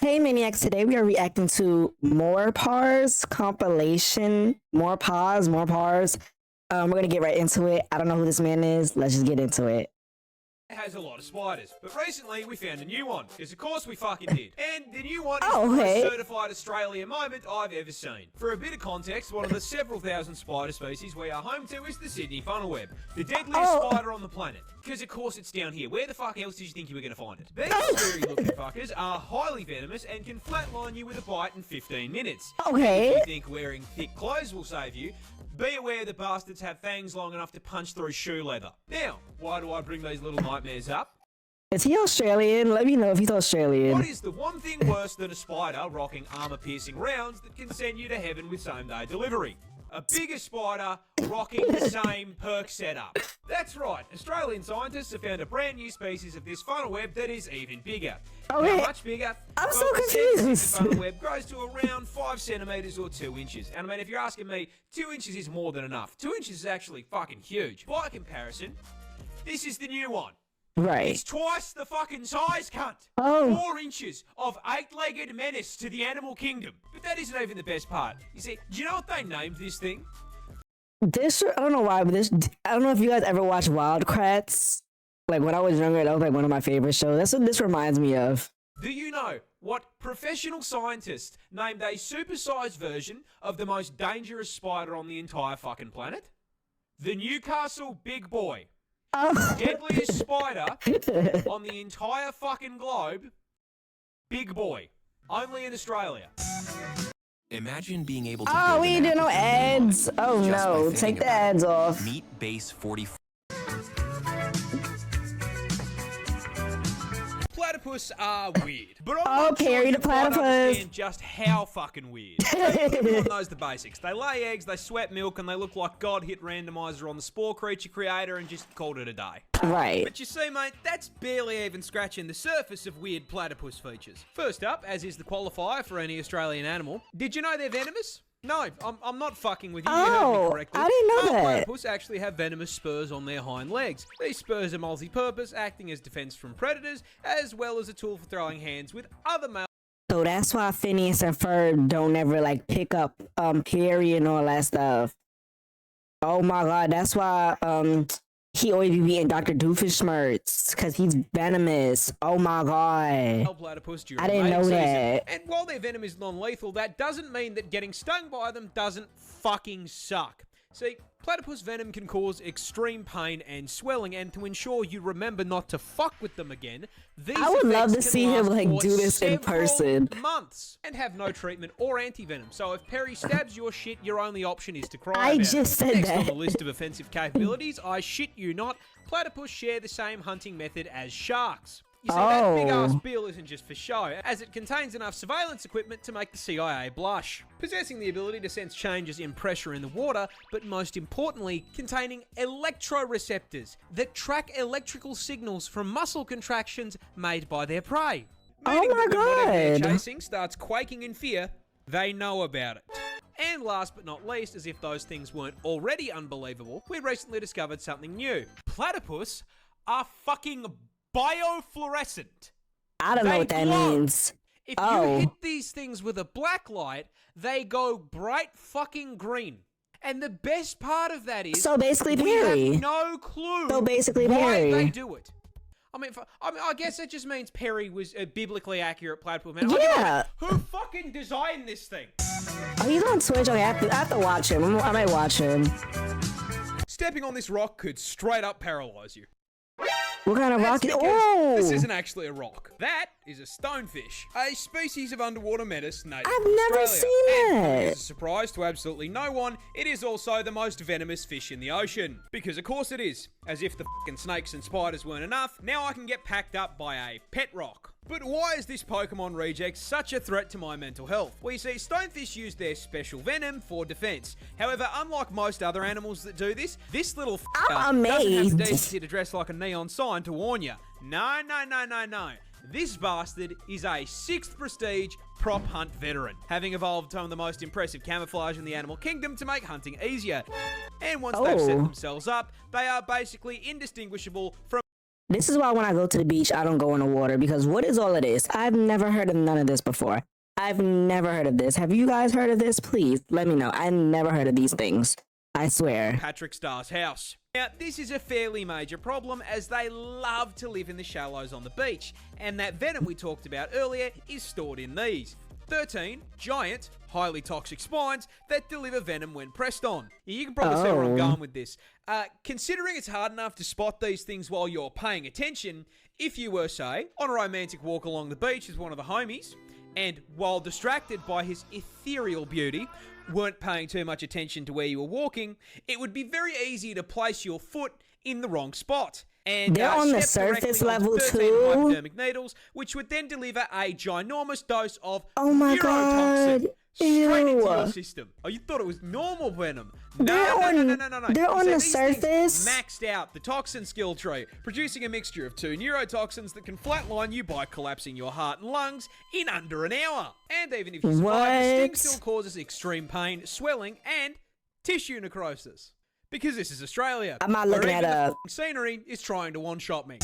Hey Maniacs, today we are reacting to MoreParz compilation. MoreParz. We're gonna get right into it. I don't know who this man is. Let's just get into it. It has a lot of spiders, but recently we found a new one, because of course we fucking did. And the new one is the most certified Australian moment I've ever seen. For a bit of context, one of the several thousand spider species we are home to is the Sydney funnel web, the deadliest spider on the planet. Because of course it's down here. Where the fuck else did you think you were going to find it? These scary looking fuckers are highly venomous and can flatline you with a bite in 15 minutes. Okay. If you think wearing thick clothes will save you, be aware the bastards have fangs long enough to punch through shoe leather. Now, why do I bring these little nightmares up? Is he Australian? Let me know if he's Australian. What is the one thing worse than a spider rocking armor-piercing rounds that can send you to heaven with same-day delivery? A bigger spider rocking the same perk setup. That's right, Australian scientists have found a brand new species of this funnel web that is even bigger. Okay. How much bigger? I'm so confused. The funnel web grows to around 5 centimeters or 2 inches. And I mean, if you're asking me, 2 inches is more than enough. 2 inches is actually fucking huge. By comparison, this is the new one. Right. It's twice the fucking size, cunt. Oh. 4 inches of 8-legged menace to the animal kingdom. But that isn't even the best part. You see, do you know what they named this thing? This, I don't know why, but I don't know if you guys ever watched Wildcrats. Like when I was younger, that was like one of my favorite shows. That's what this reminds me of. Do you know what professional scientists named a supersized version of the most dangerous spider on the entire fucking planet? The Newcastle Big Boy. Oh. Deadliest spider on the entire fucking globe. Big Boy. Only in Australia. Imagine being able to. Oh, we didn't do no ads. Oh no, take the ads off. Meet base 44. Platypus are weird, but I'm not Perry sure the you quite platypus. understand just how fucking weird. Everyone knows the basics. They lay eggs, they sweat milk, and they look like God hit randomizer on the spore creature creator and just called it a day. Right. But you see, mate, that's barely even scratching the surface of weird platypus features. First up, as is the qualifier for any Australian animal, did you know they're venomous? No, I'm not fucking with you. You heard me correctly. I didn't know that. Platypus actually have venomous spurs on their hind legs. These spurs are multi-purpose, acting as defense from predators, as well as a tool for throwing hands with other male. So that's why Phineas and Ferb don't ever like pick up Perry and all that stuff. Oh my god, that's why he always be eating Dr. Doofenshmirtz because he's venomous. Oh my god. Platypus during I didn't know that. And while their venom is non-lethal, that doesn't mean that getting stung by them doesn't fucking suck. See, platypus venom can cause extreme pain and swelling, and to ensure you remember not to fuck with them again, these I would love to effects see can him last like for do this in person. months and have no treatment or anti-venom. So if Perry stabs your shit, your only option is to cry I about just it. said Next that. on the list of offensive capabilities, I shit you not, platypus share the same hunting method as sharks. You see, that big-ass bill isn't just for show, as it contains enough surveillance equipment to make the CIA blush. Possessing the ability to sense changes in pressure in the water, but most importantly, containing electroreceptors that track electrical signals from muscle contractions made by their prey. Meaning my that when whatever they're god. chasing starts quaking in fear, they know about it. And last but not least, as if those things weren't already unbelievable, we recently discovered something new. Platypus are fucking biofluorescent. I don't know what that means. If you hit these things with a black light, they go bright fucking green. And the best part of that is, So basically we Perry. have no clue So basically why Perry. they do it. I mean, I guess it just means Perry was a biblically accurate platypus man. Yeah. Who fucking designed this thing? Oh, he's on Twitch. Okay, I have to watch him. I might watch him. Stepping on this rock could straight up paralyze you. What kind of rock? Because Oh! this isn't actually a rock. That is a stonefish, a species of underwater menace native I've to never Australia. seen And that. as a surprise to absolutely no one, it is also the most venomous fish in the ocean. Because of course it is. As if the fucking snakes and spiders weren't enough, now I can get packed up by a pet rock. But why is this Pokemon reject such a threat to my mental health? Well, you see, stonefish use their special venom for defense. However, unlike most other animals that do this, this little I'm doesn't have amazed. the decency to dress like a neon sign to warn you. No, no, no, no, no. This bastard is a 6th prestige prop hunt veteran, having evolved some of the most impressive camouflage in the animal kingdom to make hunting easier. And once they've set themselves up, they are basically indistinguishable from This is why when I go to the beach, I don't go in the water, because what is all of this? I've never heard of none of this before. I've never heard of this. Have you guys heard of this? Please let me know. I never heard of these things. I swear. Patrick Starr's house. Now, this is a fairly major problem as they love to live in the shallows on the beach, and that venom we talked about earlier is stored in these 13 giant, highly toxic spines that deliver venom when pressed on. You can probably see where I'm going with this. Considering it's hard enough to spot these things while you're paying attention, if you were, say, on a romantic walk along the beach with one of the homies, and while distracted by his ethereal beauty, weren't paying too much attention to where you were walking, it would be very easy to place your foot in the wrong spot. And they're on the step surface directly onto level 13 too. hypodermic needles, which would then deliver a ginormous dose of Oh my neurotoxin God. straight into your Ew. system. Oh, you thought it was normal venom? They're on the These things surface. maxed out the toxin skill tree, producing a mixture of 2 neurotoxins that can flatline you by collapsing your heart and lungs in under an hour. And even if you survive, the sting What? still causes extreme pain, swelling, and tissue necrosis. Because this is Australia. I'm not where looking even at the a- f***ing scenery is trying to one-shot me.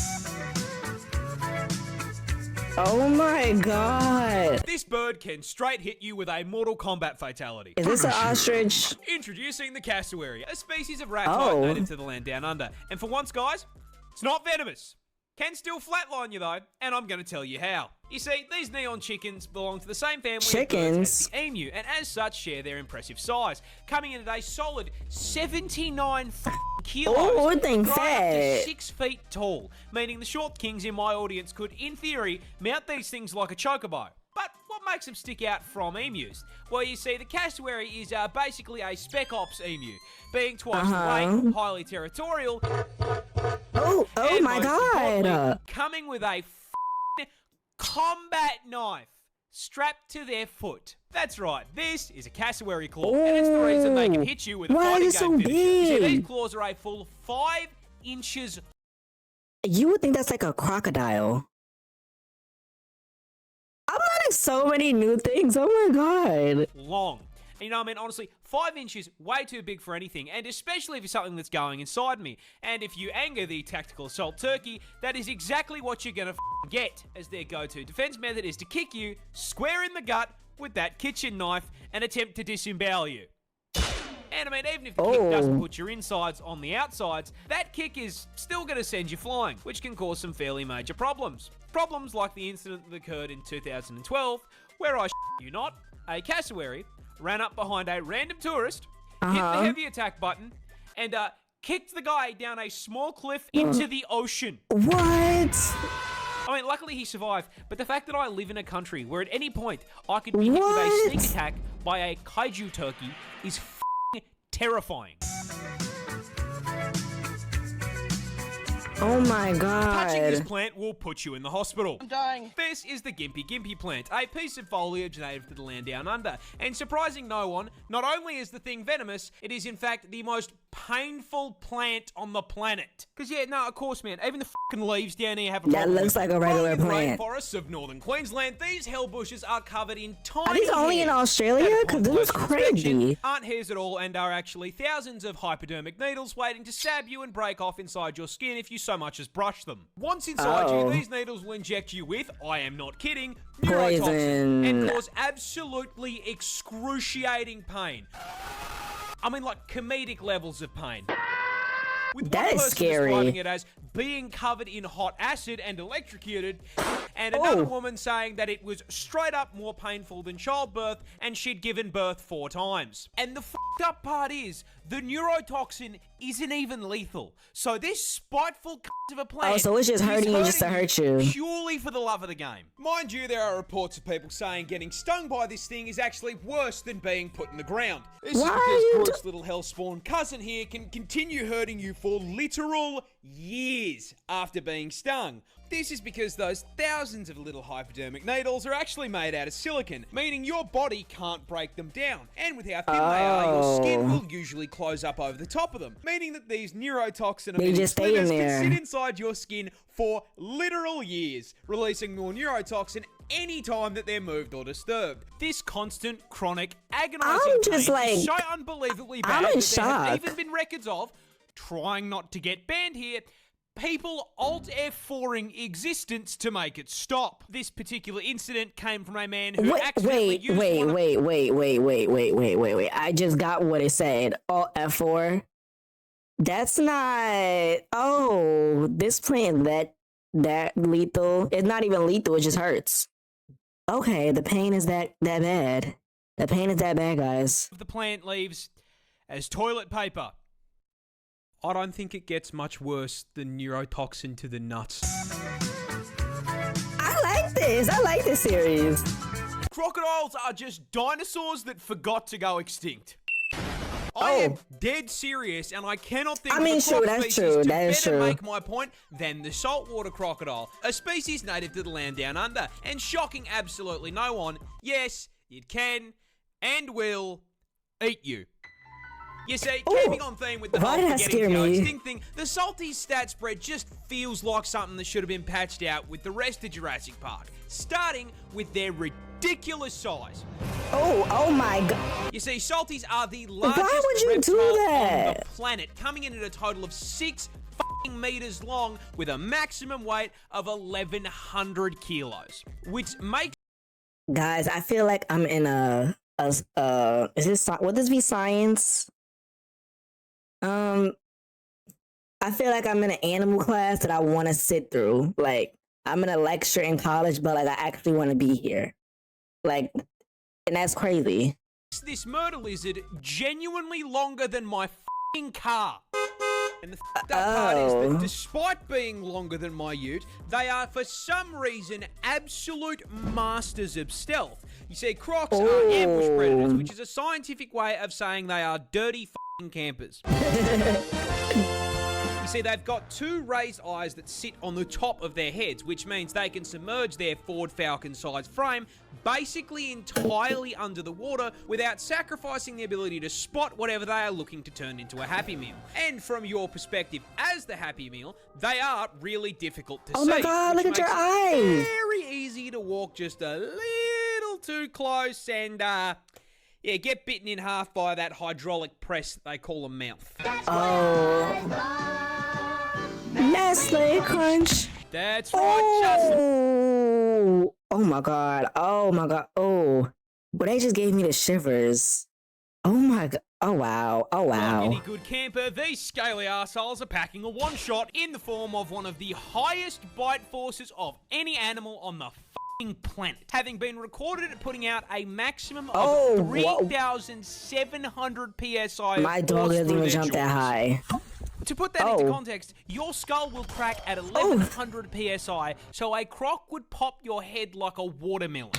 Oh my God. This bird can straight hit you with a Mortal Kombat fatality. Is this an ostrich? Introducing the Cassowary, a species of rat Oh. native to the land down under. And for once, guys, it's not venomous. Can still flatline you though, and I'm going to tell you how. You see, these neon chickens belong to the same family of birds Chickens? as the emu, and as such share their impressive size, coming in at a solid 79 kilos. Oh, that thing growing up to fat. 6 feet tall, meaning the short kings in my audience could, in theory, mount these things like a chocobo. But what makes them stick out from emus? Well, you see, the cassowary is basically a spec ops emu, being twice the weight, highly territorial, Oh and my most God. importantly, coming with a combat knife strapped to their foot. That's right, this is a cassowary claw, and it's the reason they can hit you with a Why fighting is it so game finisher. You see, big? these claws are a full 5 inches You would think that's like a crocodile. I'm learning so many new things. Oh my God. long. And you know, I mean, honestly, 5 inches, way too big for anything, and especially for something that's going inside me. And if you anger the tactical assault turkey, that is exactly what you're gonna get, as their go-to defense method is to kick you square in the gut with that kitchen knife and attempt to disembowel you. And I mean, even if the kick doesn't put your insides on the outsides, that kick is still going to send you flying, which can cause some fairly major problems. Problems like the incident that occurred in 2012, where I you not, a cassowary ran up behind a random tourist, hit the heavy attack button, and kicked the guy down a small cliff into the ocean. What? I mean, luckily he survived, but the fact that I live in a country where at any point I could be hit with a What? sneak attack by a kaiju turkey is terrifying. Oh my Touching this God. plant will put you in the hospital. I'm dying. This is the Gympie-Gympie Plant, a piece of foliage native to the land down under. And surprising no one, not only is the thing venomous, it is in fact the most painful plant on the planet. Because yeah, no, of course, man, even the fucking leaves down here have a That problem. looks like a regular Growing in plant. rainforests of northern Queensland, these hell bushes are covered in tiny Are these only in hairs Australia? that, Because upon this is closer inspection, crazy. aren't hairs at all and are actually thousands of hypodermic needles waiting to stab you and break off inside your skin if you so much as brush them. Once inside you, these needles will inject you with, I am not kidding, neurotoxin Poison. and cause absolutely excruciating pain. I mean, like comedic levels of pain. With That one is person scary. describing it as being covered in hot acid and electrocuted, and another woman saying that it was straight up more painful than childbirth and she'd given birth 4 times. And the fucked up part is, the neurotoxin isn't even lethal. So this spiteful cunt of a plant Oh, so it's just is hurting you just to hurt you. purely for the love of the game. Mind you, there are reports of people saying getting stung by this thing is actually worse than being put in the ground. This is Why because you Groot's little hellspawn cousin here can continue hurting you for literal years after being stung. This is because those thousands of little hypodermic needles are actually made out of silicon, meaning your body can't break them down. And with how thin they are, your skin will usually close up over the top of them, meaning that these neurotoxin They just stay in slivers there. can sit inside your skin for literal years, releasing more neurotoxin any time that they're moved or disturbed. This constant, chronic, agonizing I'm just pain like- is so unbelievably I'm bad in that there have shock. even been records of, trying not to get banned here, people Alt-F4ing existence to make it stop. This particular incident came from a man who accidentally used wait. I just got what it said. Alt F4. That's not. Oh, this plant that lethal. It's not even lethal. It just hurts. Okay, the pain is that bad. The pain is that bad, guys. The plant leaves as toilet paper. I don't think it gets much worse than neurotoxin to the nuts. I like this. I like this series. Crocodiles are just dinosaurs that forgot to go extinct. I am dead serious, and I cannot think of a sure, that's true. That is better true. make my point than the saltwater crocodile, a species native to the land down under, and shocking absolutely no one. Yes, it can and will eat you. You see, keeping on theme with the whole forgetting to go extinct thing, the salty stat spread just feels like something that should have been patched out with the rest of Jurassic Park, starting with their ridiculous size. Oh my god. You see, salties are the largest reptile on the planet, coming in at a total of 6 meters long with a maximum weight of 1,100 kilos, which makes... Guys, I feel like I'm in is this, would this be science? I feel like I'm in an animal class that I want to sit through. Like, I'm in a lecture in college, but like I actually want to be here. Like, and that's crazy. This murder lizard genuinely longer than my f***ing car. And the f***ed up part is that despite being longer than my ute, they are for some reason absolute masters of stealth. You see, crocs are ambush predators, which is a scientific way of saying they are dirty f***ing campers. You see, they've got 2 raised eyes that sit on the top of their heads, which means they can submerge their Ford Falcon-sized frame basically entirely under the water without sacrificing the ability to spot whatever they are looking to turn into a Happy Meal. And from your perspective as the Happy Meal, they are really difficult to see. Oh my god, look at your eyes! Very easy to walk just a little too close and, yeah, get bitten in half by that hydraulic press that they call a mouth. Nestle Crunch. That's right, Justin. Oh my god. Oh my god. Oh. But they just gave me the shivers. Oh my god. Oh wow. Oh wow. Like any good camper, these scaly arseholes are packing a one-shot in the form of one of the highest bite forces of any animal on the planet, having been recorded at putting out a maximum of 3,700 psi. My dog doesn't even jump that high. To put that into context, your skull will crack at 1,100 psi, so a croc would pop your head like a watermelon.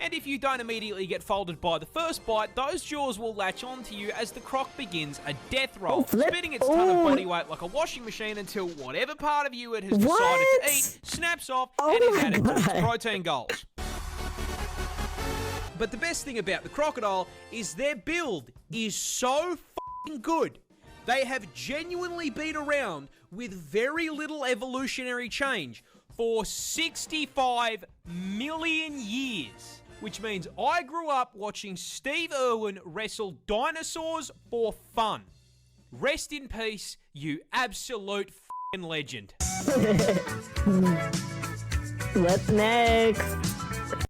And if you don't immediately get folded by the first bite, those jaws will latch onto you as the croc begins a death roll, spinning its ton of body weight like a washing machine until whatever part of you it has decided to eat snaps off and is added to its protein goals. But the best thing about the crocodile is their build is so f***ing good. They have genuinely been around with very little evolutionary change for 65 million years. Which means I grew up watching Steve Irwin wrestle dinosaurs for fun. Rest in peace, you absolute f***ing legend. What's next?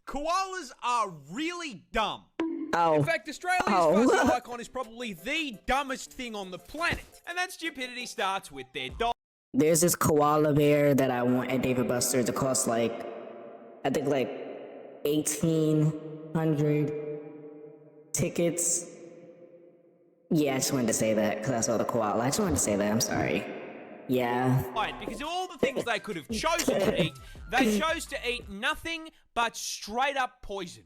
Koalas are really dumb. Oh. In fact, Australia's fuzzy icon is probably the dumbest thing on the planet. And that stupidity starts with their dog. There's this koala bear that I want at David Buster's. It costs like, I think like 1,800 tickets. Yeah, I just wanted to say that because I saw the koala. I just wanted to say that. I'm sorry. Yeah. Right, because of all the things they could have chosen to eat, they chose to eat nothing but straight up poison.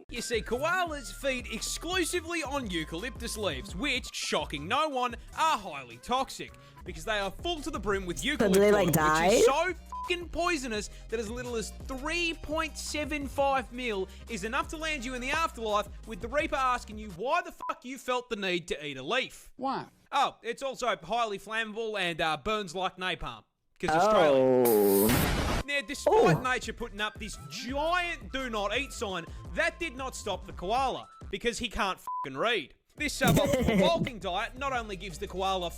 You see, koalas feed exclusively on eucalyptus leaves, which, shocking no one, are highly toxic because they are full to the brim with eucalyptus, which is so f***ing poisonous that as little as 3.75 mil is enough to land you in the afterlife, with the Reaper asking you why the fuck you felt the need to eat a leaf. Why? Oh, it's also highly flammable and burns like napalm. Because Australia. Now, despite nature putting up this giant do not eat sign, that did not stop the koala, because he can't fucking read. This suboptimal bulking diet not only gives the koala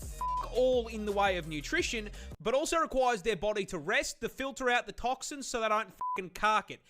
all in the way of nutrition, but also requires their body to rest to filter out the toxins so they don't fucking cark it.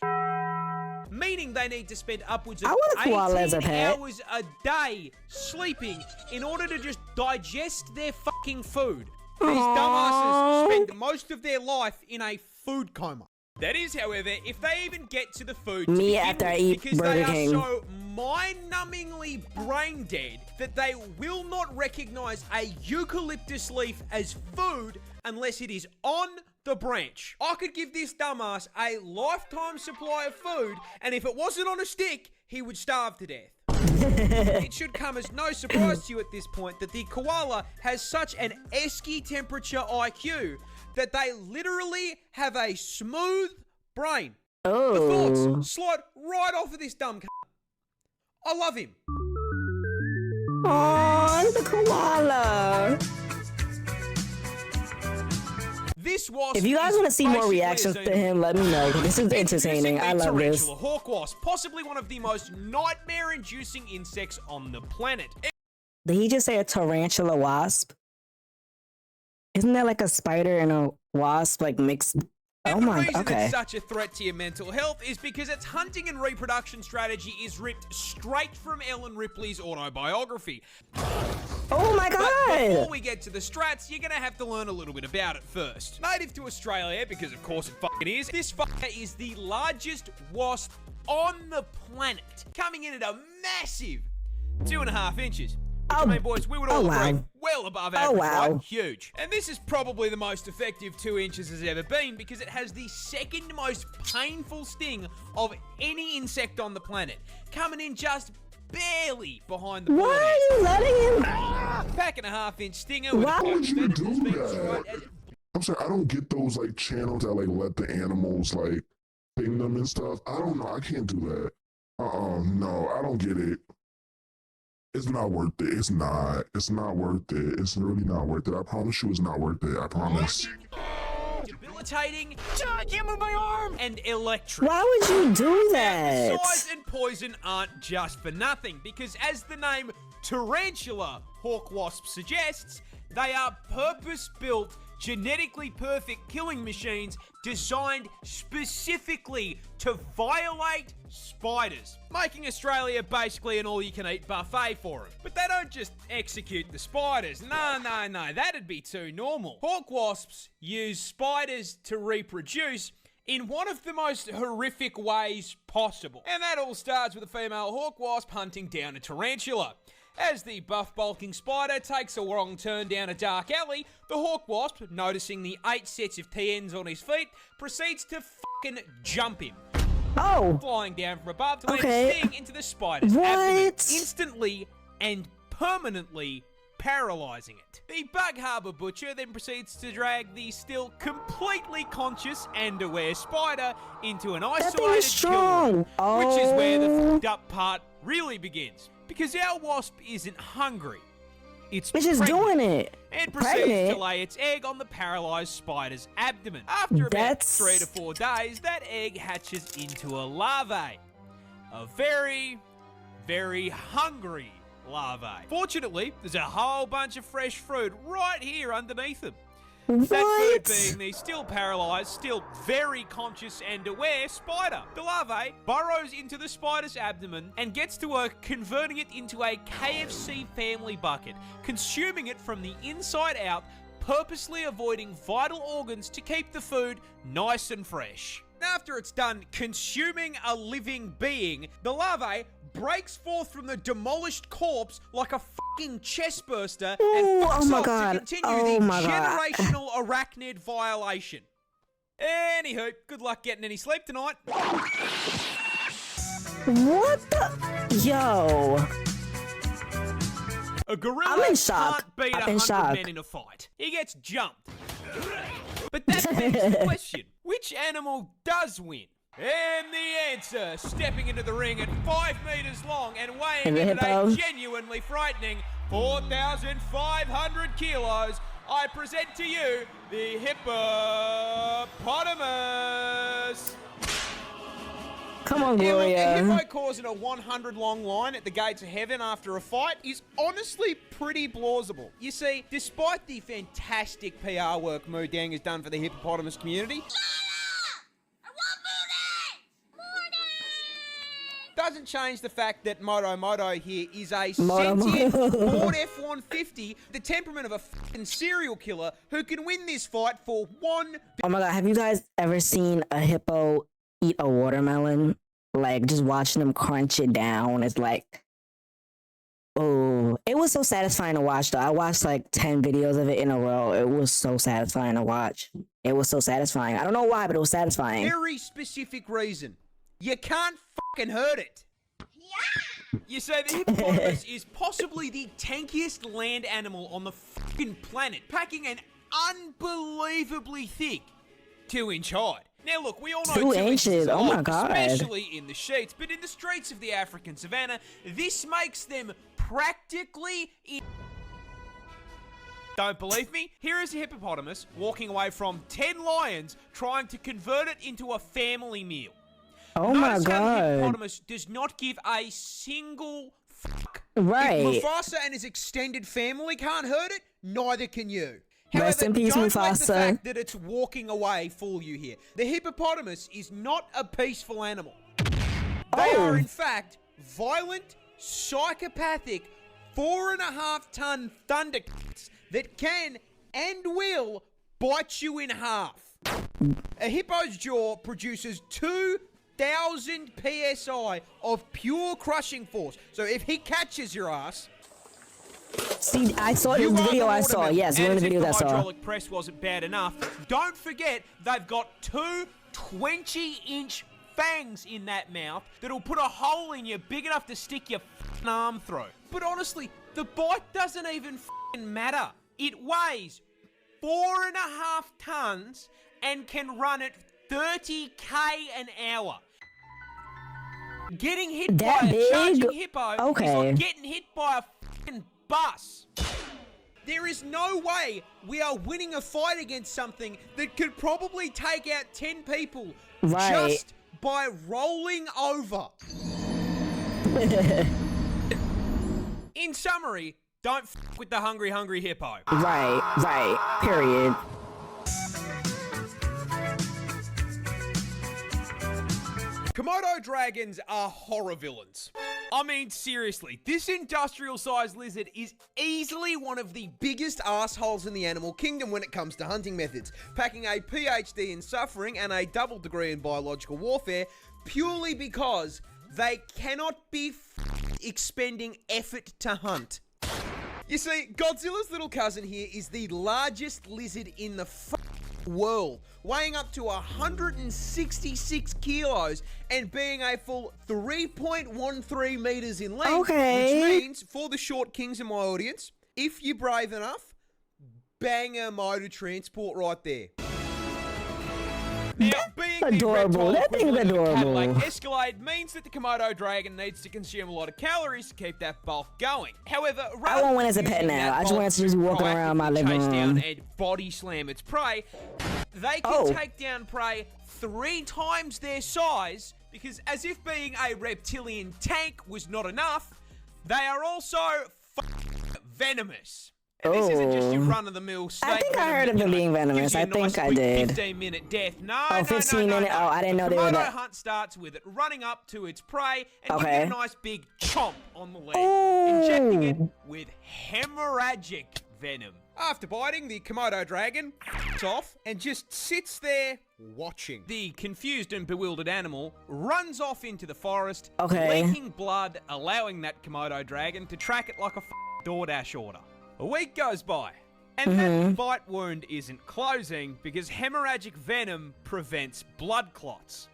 Meaning they need to spend upwards of 18 hours a day sleeping in order to just digest their fucking food. These dumbasses spend most of their life in a food coma. That is, however, if they even get to the food to me after I eat because Burger they King. are so mind-numbingly brain dead that they will not recognize a eucalyptus leaf as food unless it is on the branch. I could give this dumbass a lifetime supply of food, and if it wasn't on a stick, he would starve to death. It should come as no surprise to you at this point that the koala has such an esky temperature IQ that they literally have a smooth brain. Oh. The thoughts slide right off of this dumb cunt. I love him. Oh, the koala. This wasp. If you guys want to see more reactions to him, let me know. This is entertaining. I love this. Tarantula hawk wasp, possibly one of the most nightmare-inducing insects on the planet. Did he just say a tarantula wasp? Isn't that like a spider and a wasp like mixed? Oh my, the reason okay. it's such a threat to your mental health is because its hunting and reproduction strategy is ripped straight from Ellen Ripley's autobiography. Oh my But god! before we get to the strats, you're gonna have to learn a little bit about it first. Native to Australia, because of course it fucking is, this fucker is the largest wasp on the planet, coming in at a massive 2.5 inches. Which, I mean, boys, we would all agree, well above average, right? Huge. And this is probably the most effective 2 inches has ever been because it has the second most painful sting of any insect on the planet, coming in just barely behind the bullet. Why are you letting him? Pack and a half-inch stinger with Why a would you do right that? I'm sorry, I don't get those like channels that like let the animals like ping them and stuff. I don't know. I can't do that. No, I don't get it. It's not worth it. It's not. It's not worth it. It's really not worth it. I promise you it's not worth it. I promise. Debilitating, give me my arm, and electric. Why would you do The that? size and poison aren't just for nothing, because as the name Tarantula hawk wasp suggests, they are purpose-built, genetically perfect killing machines designed specifically to violate spiders, making Australia basically an all-you-can-eat buffet for them. But they don't just execute the spiders. No, that'd be too normal. Hawk wasps use spiders to reproduce in one of the most horrific ways possible. And that all starts with a female hawk wasp hunting down a tarantula. As the buff bulking spider takes a wrong turn down a dark alley, the hawk wasp, noticing the 8 sets of TNs on his feet, proceeds to fucking jump him. Oh. Flying down from above to land a sting into the spider's abdomen, instantly and permanently paralyzing it. The Bug Harbour Butcher then proceeds to drag the still completely conscious and aware spider into an isolated kill room, which is where the fucked up part really begins. Because our wasp isn't hungry. It's just doing it. And proceeds to lay its egg on the paralyzed spider's abdomen. After about 3 to 4 days, that egg hatches into a larvae. A very, very hungry larvae. Fortunately, there's a whole bunch of fresh fruit right here underneath them. That food being the still paralyzed, still very conscious and aware spider. The larvae burrows into the spider's abdomen and gets to work converting it into a KFC family bucket, consuming it from the inside out, purposely avoiding vital organs to keep the food nice and fresh. After it's done consuming a living being, the larvae breaks forth from the demolished corpse like a fucking chest burster and fucks off to continue the generational arachnid violation. Anywho, good luck getting any sleep tonight. What the? Yo. A gorilla can't beat 100 men in a fight. He gets jumped. But that begs the question, which animal does win? And the answer, stepping into the ring at 5 meters long and weighing in at a genuinely frightening 4,500 kilos, I present to you the hippopotamus. Come on, Yeah, look, a Gloria. hippo causing a 100-long line at the gates of heaven after a fight is honestly pretty plausible. You see, despite the fantastic PR work Moodang has done for the hippopotamus community, doesn't change the fact that Moto here is a sentient Ford F-150, the temperament of a fucking serial killer who can win this fight for one. Oh my god, have you guys ever seen a hippo eat a watermelon? Like, just watching them crunch it down is like, oh, it was so satisfying to watch though. I watched like 10 videos of it in a row. It was so satisfying to watch. It was so satisfying. I don't know why, but it was satisfying. Very specific reason. You can't fucking hurt it. Yeah. You say the hippopotamus is possibly the tankiest land animal on the fucking planet, packing an unbelievably thick 2-inch hide. Now look, we all know 2 inches. is a Oh my lot, god. especially in the sheets, but in the streets of the African savannah, this makes them practically Don't believe me? Here is a hippopotamus walking away from 10 lions trying to convert it into a family meal. Oh Notice my how the god. hippopotamus does not give a single fuck. Right. If Mufasa and his extended family can't hurt it, neither can you. Rest in peace, don't let the Mufasa. fact that it's walking away fool you here. The hippopotamus is not a peaceful animal. They Oh. are, in fact, violent, psychopathic, 4.5-ton thundercats that can and will bite you in half. A hippo's jaw produces 2,000 psi of pure crushing force. So if he catches your ass, See, I saw you this are video the I saw. watermelon. Yes, And one of as the if videos I the saw. hydraulic press wasn't bad enough, don't forget they've got 2 20-inch fangs in that mouth that'll put a hole in you big enough to stick your f***ing arm through. But honestly, the bite doesn't even f***ing matter. It weighs 4.5 tons and can run at 30k an hour. Getting hit That by a big? charging hippo is Okay. like getting hit by a f***ing bus. There is no way we are winning a fight against something that could probably take out 10 people Right. just by rolling over. In summary, don't f*** with the hungry hippo. Right. Period. Komodo dragons are horror villains. I mean, seriously, this industrial-sized lizard is easily one of the biggest assholes in the animal kingdom when it comes to hunting methods, packing a PhD in suffering and a double degree in biological warfare purely because they cannot be expending effort to hunt. You see, Godzilla's little cousin here is the largest lizard in the world, weighing up to 166 kilos and being a full 3.13 meters in length. Okay. Which means, for the short kings in my audience, if you're brave enough, bang a motor transport right there. Now, being Adorable. the That thing's reptile equivalent of a adorable. Cadillac Escalade means that the Komodo dragon needs to consume a lot of calories to keep that bulk going. However, I want one as a pet now. I just want it to just be walking around my living chase down room. and body slam its prey. They can Oh. take down prey 3 times their size because, as if being a reptilian tank was not enough, they are also venomous. And this isn't just your Oh. run-of-the-mill snake. I think I venom heard that, of them you know, being venomous. gives you a I think nice I quick did. 15-minute death. No, Oh, 15 minute? Oh, I didn't know the they were Komodo that- hunt starts with it running up to its prey and Okay. giving it a nice big chomp on the leg, Ooh. injecting it with hemorrhagic venom. After biting, the Komodo dragon off and just sits there watching. The confused and bewildered animal runs off into the forest, Okay. leaking blood, allowing that Komodo dragon to track it like a DoorDash order. A week goes by, and that bite wound isn't closing because hemorrhagic venom prevents blood clots.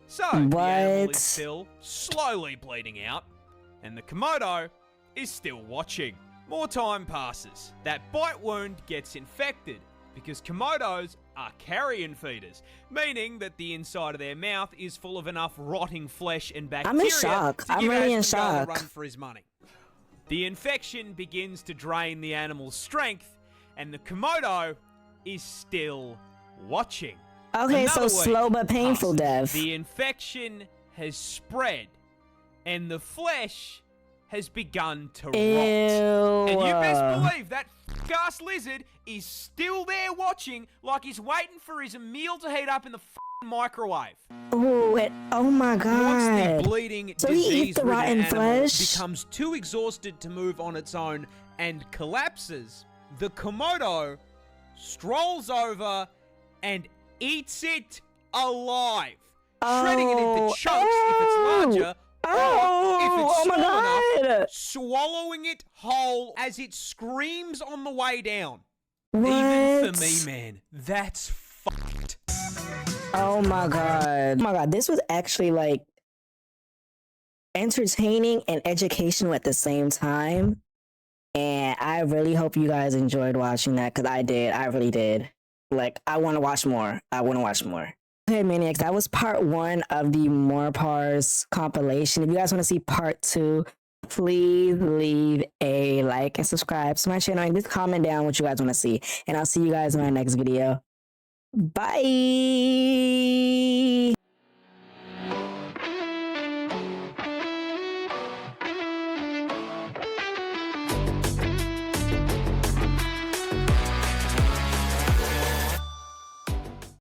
So, the animal What? is still slowly bleeding out, and the Komodo is still watching. More time passes. That bite wound gets infected because Komodos are carrion feeders, meaning that the inside of their mouth is full of enough rotting flesh and bacteria I'm in shock. to I'm give really in Aspen Gun a shock. run for his money. The infection begins to drain the animal's strength, and the Komodo is still watching. Okay, so Another week slow but painful passes. death. The infection has spread and the flesh has begun to rot. Ew. And you best believe that ass lizard is still there watching like he's waiting for his meal to heat up in the microwave. Oh my god. Once the bleeding, So he eats the rotten animal flesh? becomes too exhausted to move on its own and collapses, the Komodo strolls over and eats it alive, shredding it into chunks if it's larger, or if it's small enough, swallowing it whole as it screams on the way down. What? Even for me, man, that's fucked. Oh my god. Oh my god, this was actually like entertaining and educational at the same time. And I really hope you guys enjoyed watching that, because I did. I really did. Like, I want to watch more. Okay, Maniacs, that was part 1 of the MoreParz compilation. If you guys want to see part 2, please leave a like and subscribe to my channel and just comment down what you guys want to see. And I'll see you guys in my next video. Bye!